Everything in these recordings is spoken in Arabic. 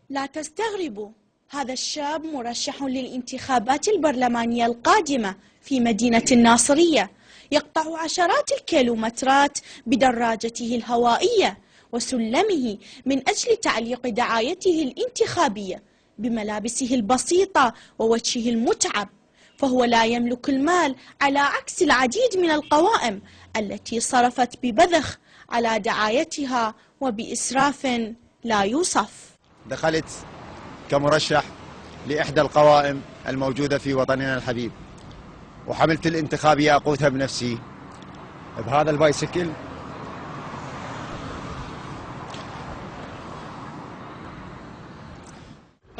لا تستغربوا، هذا الشاب مرشح للانتخابات البرلمانية القادمة في مدينة الناصرية، يقطع عشرات الكيلومترات بدراجته الهوائية وسلمه من أجل تعليق دعايته الانتخابية بملابسه البسيطة ووجهه المتعب، فهو لا يملك المال على عكس العديد من القوائم التي صرفت ببذخ على دعايتها وبإسراف لا يوصف. دخلت كمرشح لإحدى القوائم الموجودة في وطننا الحبيب، وحملت الانتخابية أقودها بنفسي بهذا البايسكل.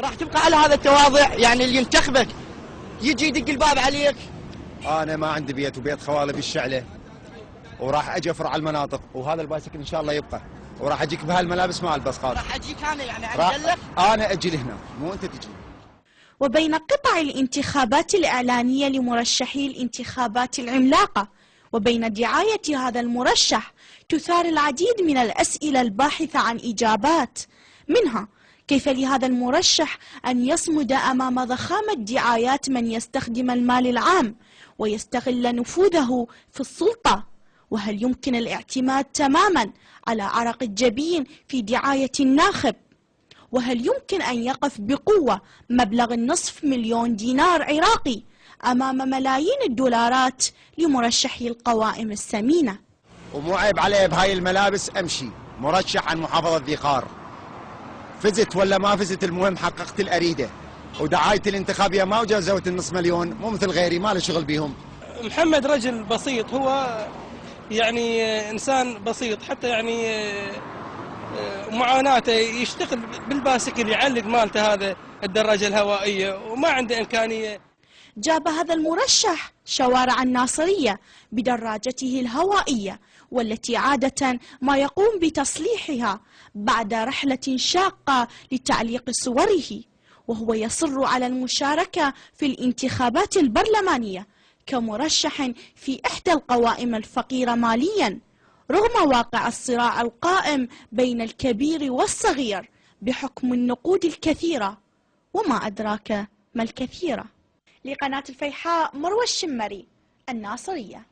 راح تبقى على هذا التواضع؟ يعني اللي ينتخبك يجي يدق الباب عليك؟ أنا ما عندي بيت، وبيت خوالي بالشعلة، وراح أجي أفرع المناطق، وهذا البايسكل إن شاء الله يبقى، وراح أجيك بهالملابس ما ألبس خالص. راح أجيك أنا يعني أنزلك؟ أنا أجي لهنا مو أنت تجي. وبين قطع الانتخابات الإعلانية لمرشحي الانتخابات العملاقة وبين دعاية هذا المرشح تثار العديد من الأسئلة الباحثة عن إجابات، منها كيف لهذا المرشح أن يصمد أمام ضخامة دعايات من يستخدم المال العام ويستغل نفوذه في السلطة؟ وهل يمكن الاعتماد تماما على عرق الجبين في دعاية الناخب؟ وهل يمكن أن يقف بقوة مبلغ $500,000 دينار عراقي أمام ملايين الدولارات لمرشحي القوائم الثمينة؟ ومو عيب علي بهاي الملابس أمشي مرشح عن محافظة ذي قار، فزت ولا ما فزت المهم حققت الأريدة، ودعايتي الانتخابية ما وجاوزت $500,000، مو مثل غيري ما له شغل بيهم. محمد رجل بسيط، هو يعني إنسان بسيط، حتى يعني معاناته يشتغل بالباسكل يعلق مالته هذا الدراجة الهوائية وما عنده إمكانية. جاب هذا المرشح شوارع الناصرية بدراجته الهوائية، والتي عادة ما يقوم بتصليحها بعد رحلة شاقة لتعليق صوره، وهو يصر على المشاركة في الانتخابات البرلمانية كمرشح في إحدى القوائم الفقيرة ماليا، رغم واقع الصراع القائم بين الكبير والصغير بحكم النقود الكثيرة، وما أدراك ما الكثيرة. لقناة الفيحاء، مروى الشمري، الناصرية.